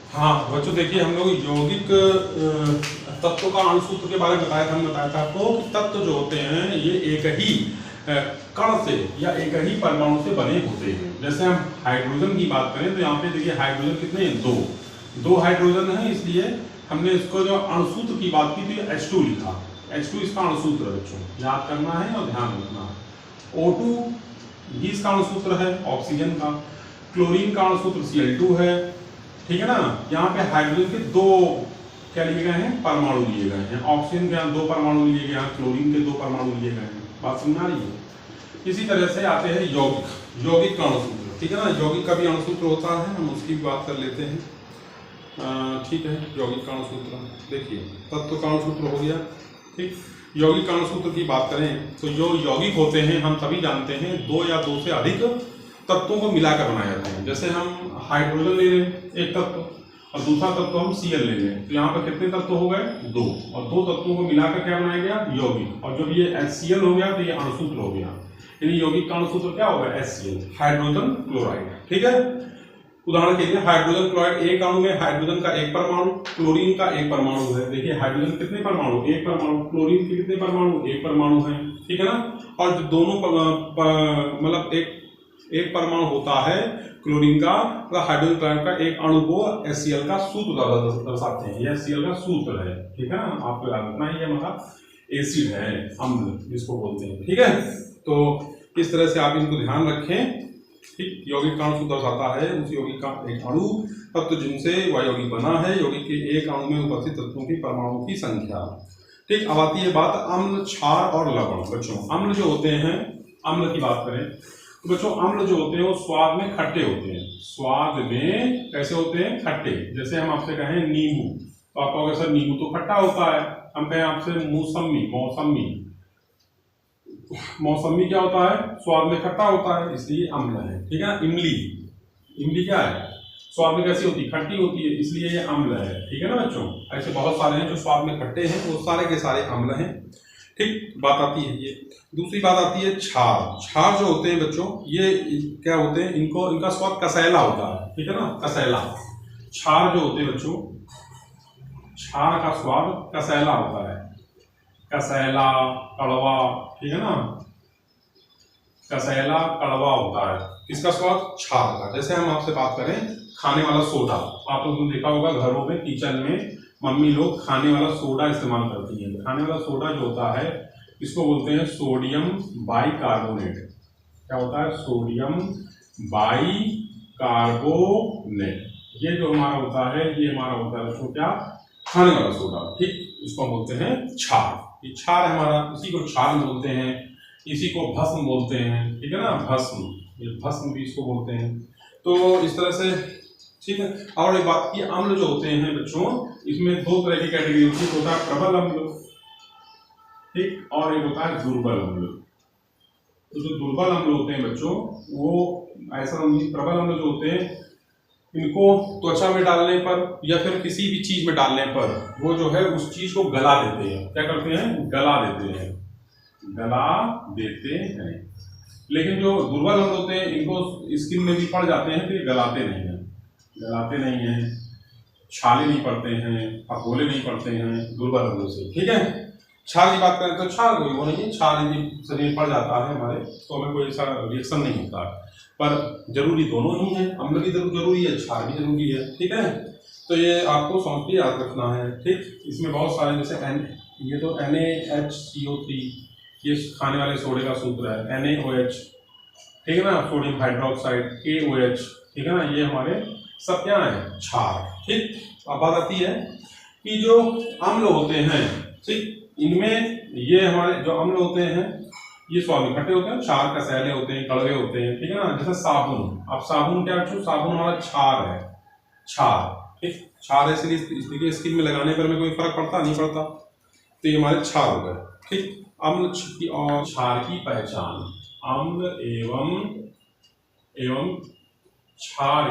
हाँ बच्चों देखिए, हम लोग यौगिक तत्व का अणुसूत्र के बारे में हमने बताया था आपको कि तत्व जो होते हैं ये एक ही कण से या एक ही परमाणु से बने होते हैं। जैसे हम हाइड्रोजन की बात करें तो यहाँ पे देखिए हाइड्रोजन कितने हैं, दो हाइड्रोजन है, इसलिए हमने इसको जो अणुसूत्र की बात की तो H2 लिखा। H2 इसका अणुसूत्र है बच्चों, याद करना है और ध्यान रखना है। O2 भी इसका अणुसूत्र है ऑक्सीजन का। क्लोरीन का अणुसूत्र Cl2 है, ठीक है ना। यहाँ पे हाइड्रोजन के दो क्या लिए गए हैं, परमाणु लिए गए हैं। ऑक्सीजन के यहाँ दो परमाणु लिए गए हैं, क्लोरीन के दो परमाणु लिए गए हैं। बात समझ आ रही है। इसी तरह से आते हैं यौगिक का अणुसूत्र, ठीक है ना। यौगिक का भी अणुसूत्र होता है, हम उसकी भी बात कर लेते हैं। ठीक है, यौगिक का अणुसूत्र देखिए, तत्व का अणुसूत्र हो गया, ठीक। यौगिक का अणुसूत्र की बात करें तो जो यौगिक होते हैं हम सभी जानते हैं दो या दो से अधिक तत्वों को मिलाकर बनाए जाते हैं। जैसे हम हाइड्रोजन ले लें एक तत्व और दूसरा तत्व हम Cl ले लें, तो यहाँ पर कितने तत्व हो गए, दो, और दो तत्वों को मिलाकर क्या बनाया गया, यौगिक। और जब ये HCl हो गया तो ये अणुसूत्र हो गया, यानी यौगिक का अणुसूत्र क्या होगा, HCl, हाइड्रोजन क्लोराइड, ठीक है। उदाहरण के लिए हाइड्रोजन क्लोराइड, एक अणु में हाइड्रोजन का एक परमाणु, क्लोरीन का एक परमाणु है। देखिए हाइड्रोजन कितने परमाणु, एक परमाणु, क्लोरीन के कितने परमाणु, एक परमाणु है, ठीक है ना। और जो दोनों मतलब एक परमाणु होता है क्लोरीन का, तो हाइड्रोजन क्लोराइड का एक अणु को HCl का सूत्र दर्शाते हैं। यह HCl का सूत्र है, ठीक है ना। आपको याद रखना है, ये मतलब एसिड है, अम्ल जिसको बोलते हैं, ठीक है। तो इस तरह से आप इनको ध्यान रखें, ठीक। यौगिक का अणु दर्शाता है उस यौगिक का एक अणु तत्व जिनसे वह यौगिक बना है। यौगिक के एक अणु में उपस्थित तत्वों की परमाणुओं की संख्या, ठीक। अब आती है बात अम्ल, क्षार और लवण। बच्चों अम्ल जो होते हैं, अम्ल की बात करें तो बच्चों अम्ल जो होते हैं वो स्वाद में खट्टे होते हैं। स्वाद में कैसे होते हैं, खट्टे। जैसे हम आपसे कहें नींबू, तो आप कहोगे सर नींबू तो खट्टा होता है। हम कहें आपसे मौसमी क्या होता है, स्वाद में खट्टा होता है, इसलिए अम्ल है, ठीक है ना। इमली क्या है, स्वाद में कैसी होती है, खट्टी होती है, इसलिए ये अम्ल है, ठीक है ना बच्चों। ऐसे बहुत सारे हैं जो स्वाद में खट्टे हैं, वो सारे के सारे अम्ल हैं, ठीक। बात आती है ये। दूसरी बात आती है क्षार जो होते हैं बच्चों, ये क्या होते हैं, इनका स्वाद कसैला होता है, ठीक है ना, कसैला। क्षार जो होते हैं बच्चों, क्षार का स्वाद कसैला होता है, कसैला, कड़वा, ठीक है ना, कसैला कड़वा होता है। किसका स्वाद, क्षार का। जैसे हम आपसे बात करें खाने वाला सोडा, आप लोगों ने देखा होगा घरों में, किचन में मम्मी लोग खाने वाला सोडा इस्तेमाल करती हैं। खाने वाला सोडा जो होता है इसको बोलते हैं सोडियम बाइकार्बोनेट। क्या होता है, सोडियम बाइकार्बोनेट। ये जो हमारा होता है, ये हमारा होता है उसको क्या, खाने वाला सोडा, ठीक। इसको हम बोलते हैं क्षार। ये क्षार हमारा, इसी को क्षार बोलते हैं, इसी को भस्म बोलते हैं, ठीक है ना, भस्म, ये भस्म भी इसको बोलते हैं। तो इस तरह से, ठीक है। और एक बात की, अम्ल जो होते हैं बच्चों, इसमें दो तरह की कैटेगरी होती है, होता है प्रबल अम्ल, ठीक, और एक होता है दुर्बल अम्ल। तो जो दुर्बल अम्ल होते हैं बच्चों, वो ऐसा, प्रबल अम्ल जो होते हैं इनको त्वचा में डालने पर या फिर किसी भी चीज में डालने पर वो जो है उस चीज को गला देते हैं। क्या करते हैं, गला देते हैं, गला देते हैं। लेकिन जो दुर्बल अम्ल होते हैं इनको स्किन में भी पड़ जाते हैं, तो ये गलाते नहीं हैं, छाले नहीं पड़ते हैं, फफोले नहीं पड़ते हैं दुर्बल अम्लों से, ठीक है। छाल की बात करें तो छाल कोई वो नहीं है, छाल यदि शरीर पड़ जाता है हमारे तो हमें कोई ऐसा रिएक्शन नहीं होता, पर जरूरी दोनों ही है, अम्ल भी जरूरी है, क्षार भी जरूरी है, ठीक है। तो ये आपको समझ के याद रखना है, ठीक। इसमें बहुत सारे, जैसे ये तो NaHCO3, ये खाने वाले सोडे का सूत्र है, NaOH, ठीक है ना, सोडियम हाइड्रोक्साइड, KOH, ठीक है ना, ये हमारे सब क्या है, क्षार, ठीक। अब बात आती है कि जो अम्ल होते हैं, ठीक, इनमें ये हमारे जो अम्ल होते हैं ये स्वाद में खट्टे होते हैं, क्षार कसैले होते हैं, कड़वे होते हैं, ठीक है ना। जैसे साबुन, अब साबुन क्या है, साबुन हमारा क्षार है, क्षार, ठीक। क्षार इसलिए स्किन में लगाने पर में कोई फर्क पड़ता नहीं पड़ता, तो ये हमारे क्षार हो गए, ठीक। अम्ल और क्षार की पहचान, अम्ल एवं क्षार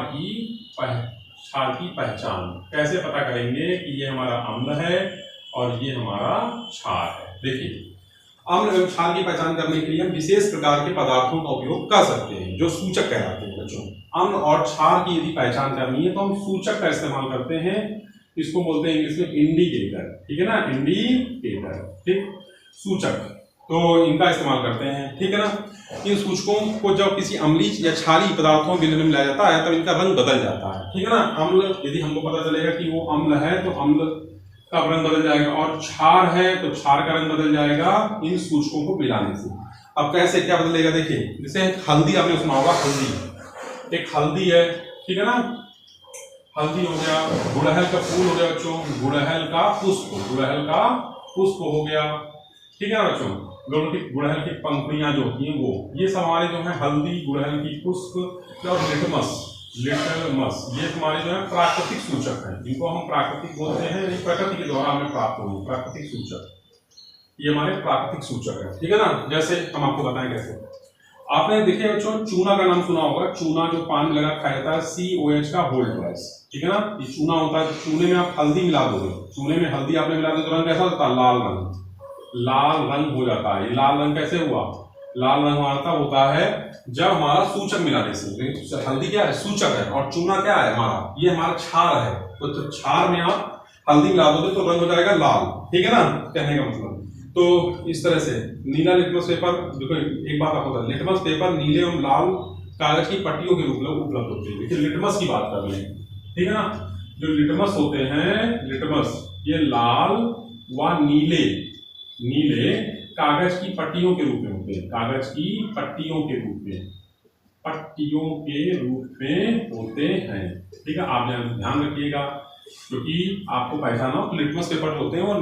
की पहचान कैसे पता करेंगे कि ये हमारा अम्ल है और ये हमारा क्षार है। देखिए अम्ल एवं क्षार की पहचान करने के लिए हम विशेष प्रकार के पदार्थों का उपयोग कर सकते हैं जो सूचक कहलाते हैं। बच्चों, अम्ल और क्षार की यदि पहचान करनी है तो हम सूचक का इस्तेमाल करते हैं, इसको बोलते हैं इंग्लिश में इंडिकेटर, ठीक है ना, इंडिकेटर, ठीक, सूचक, तो इनका इस्तेमाल करते हैं, ठीक है ना। इन सूचकों को जब किसी अम्लीय या क्षारीय पदार्थों में मिलाया जाता है तब इनका रंग बदल जाता है, ठीक है ना। अम्ल यदि हमको पता चलेगा कि वो अम्ल है तो अम्ल का रंग बदल जाएगा, और क्षार है तो क्षार का रंग बदल जाएगा इन सूचकों को मिलाने से। अब कैसे क्या बदलेगा, देखिए, जैसे हल्दी आपने सुना होगा, हल्दी, एक हल्दी है, ठीक है ना, हल्दी हो गया, गुड़हल का फूल हो गया बच्चों, गुड़हल का पुष्प हो गया, ठीक है ना बच्चों, दोनों की गुड़हल की पंखुड़ियां जो होती हैं वो, ये सब हमारे जो है हल्दी, गुड़हल की पुष्प और लिटमस, ये हमारे जो है प्राकृतिक सूचक हैं, जिनको हम प्राकृतिक बोलते हैं, प्रकृति के द्वारा हमें प्राप्त होंगे प्राकृतिक सूचक, ये हमारे प्राकृतिक सूचक है, ठीक है ना। जैसे हम आपको बताएं कैसे, आपने देखिए बच्चों चूना का नाम सुना होगा, चूना जो पान में लगा खाया जाता है, COH का होल्ड ट्वाइस, ठीक है ना, ये चूना होता है। चूने में आप हल्दी मिला दोगे, चूने में हल्दी आपने मिला दो तो रंग कैसा होता है, लाल रंग हो जाता है। ये लाल रंग कैसे हुआ, लाल रंग हमारा तब होता है जब हमारा सूचक मिलाने से, हल्दी क्या है, सूचक है, और चूना क्या है हमारा, ये हमारा क्षार है, तो क्षार में आप हल्दी मिला दोगे तो रंग हो जाएगा लाल, ठीक है ना, कहने का मतलब। तो इस तरह से नीला लिटमस पेपर, देखो एक बात आपको बता, लिटमस पेपर नीले और लाल कागज की पट्टियों के रूप में उपलब्ध होते हैं। देखिए लिटमस की बात कर रहे हैं, ठीक है ना, जो लिटमस होते हैं, लिटमस ये लाल व नीले कागज की पट्टियों के रूप में होते हैं, कागज की पट्टियों के रूप में होते हैं, ठीक है। आप ध्यान रखिएगा, क्योंकि आपको पहचाना हो तो लिटमस पेपर होते हैं और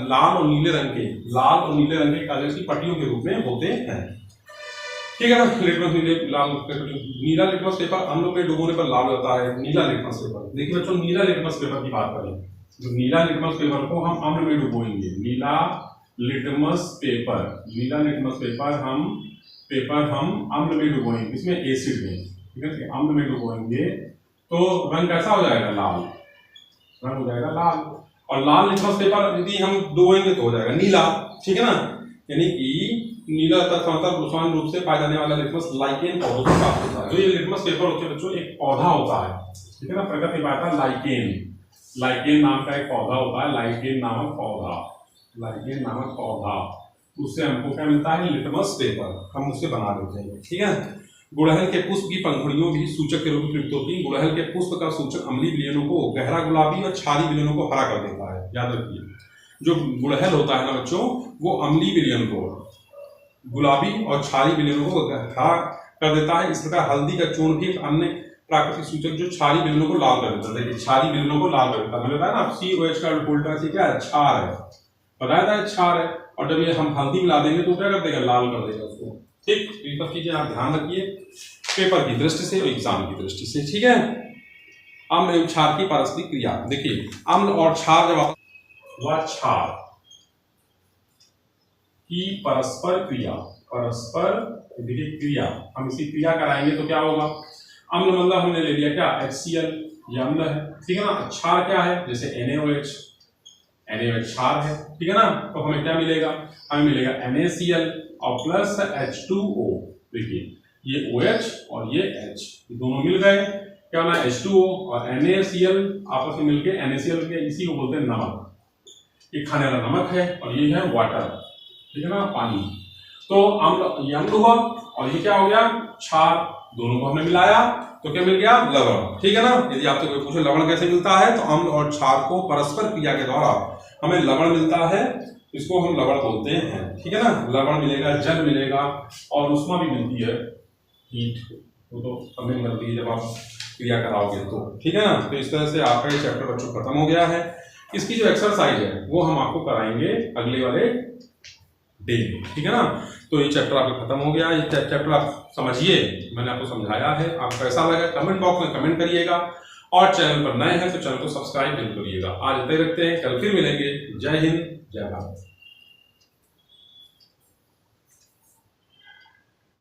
लाल और नीले रंग के कागज की पट्टियों के रूप में होते हैं, ठीक है ना। लिटमस नीला लिटमस पेपर अम्ल में डुबोने पर लाल होता है, नीला लिटमस पेपर। देखिए बच्चों, नीला लिटमस पेपर की बात करें, तो नीला लिटमस पेपर को हम अम्ल में डुबोएंगे, नीला लिटमस पेपर हम अम्ल में डुबोएंगे, इसमें एसिड में, ठीक है, अम्ल में डुबोएंगे तो रंग कैसा हो जाएगा, रंग हो जाएगा लाल। और लाल लिटमस पेपर यदि हम डुबोएंगे तो हो जाएगा नीला, ठीक है ना। यानी कि नीला तथा सामान्य रूप से पाए जाने वाला लिटमस लाइकेन पौधों से प्राप्त होता है। जो ये लिटमस पेपर होते हैं बच्चों, एक पौधा होता है, ठीक है ना, प्रकृति में आता है लाइकेन नाम का एक पौधा होता है, लाइकेन नामक पौधा, उससे हमको क्या मिलता है, लिटमस पेपर, हम उससे बना देते हैं, ठीक है। गुड़हल के पुष्प की पंखुड़ियों भी सूचक के रूप में प्रयुक्त होती है। गुड़हल के पुष्प का सूचक अम्लीय विलयनों को गहरा गुलाबी और क्षारीय विलयनों को हरा कर देता है, याद रखिए। जो गुड़हल होता है ना बच्चों, वो अम्लीय विलयन को गुलाबी और क्षारीय विलयनों को हरा कर देता है। इस प्रकार हल्दी का चूर्ण भी एक अन्य प्राकृतिक सूचक जो क्षारीय विलयनों को लाल कर देता है। देखिए क्षारीय विलयनों को लाल कर देता है, मैंने बताया ना, COH का उल्टा से क्या है, क्षार है, बताया था क्षार है, और जब ये हम हल्दी मिला देंगे तो क्या कर देगा, लाल कर देगा उसको, ठीक। ये सब चीजें आप ध्यान रखिए पेपर की दृष्टि से और एग्जाम की दृष्टि से, ठीक है। अम्ल एवं क्षार की पारस्परिक क्रिया, देखिए अम्ल और क्षार जब क्षार की परस्पर क्रिया, हम इसी क्रिया कराएंगे तो क्या होगा, अम्ल मतलब हमने ले लिया क्या, HCl, ये अम्ल है, ठीक है ना। क्षार क्या है, जैसे NaOH क्षार है, ठीक है ना, तो हमें क्या मिलेगा, हमें मिलेगा NaCl और प्लस H2O। देखिए ये OH और ये H, ये दोनों मिल गए, क्या होना, H2O और NaCl आपस में मिलके NaCl के, इसी को बोलते हैं नमक, ये खाने वाला नमक है, और ये है वाटर, ठीक है ना, पानी। तो अम्ल, ये अम्ल हुआ, और ये क्या हो गया, क्षार, दोनों को हमने मिलाया तो क्या मिल गया, लवण, ठीक है ना। यदि आपसे कोई पूछे लवण कैसे मिलता है, तो अम्ल और क्षार को परस्पर क्रिया के द्वारा हमें लवण मिलता है, इसको हम लवण बोलते हैं, ठीक है ना। लवण मिलेगा, जल मिलेगा, और उष्मा भी मिलती है, हीट, वो तो हमें मिलती है जब आप क्रिया कराओगे तो, ठीक है ना। तो इस तरह से आपका ये चैप्टर बच्चों खत्म हो गया है। इसकी जो एक्सरसाइज है वो हम आपको कराएंगे अगले वाले डे में, ठीक है ना। तो ये चैप्टर आपका खत्म हो गया, ये चैप्टर आप समझिए, मैंने आपको समझाया है, आपको कैसा लगा कमेंट बॉक्स में कमेंट करिएगा, और चैनल पर नए हैं तो चैनल को सब्सक्राइब जरूर करिएगा। आज इतना ही रखते हैं, कल फिर मिलेंगे। जय हिंद, जय भारत।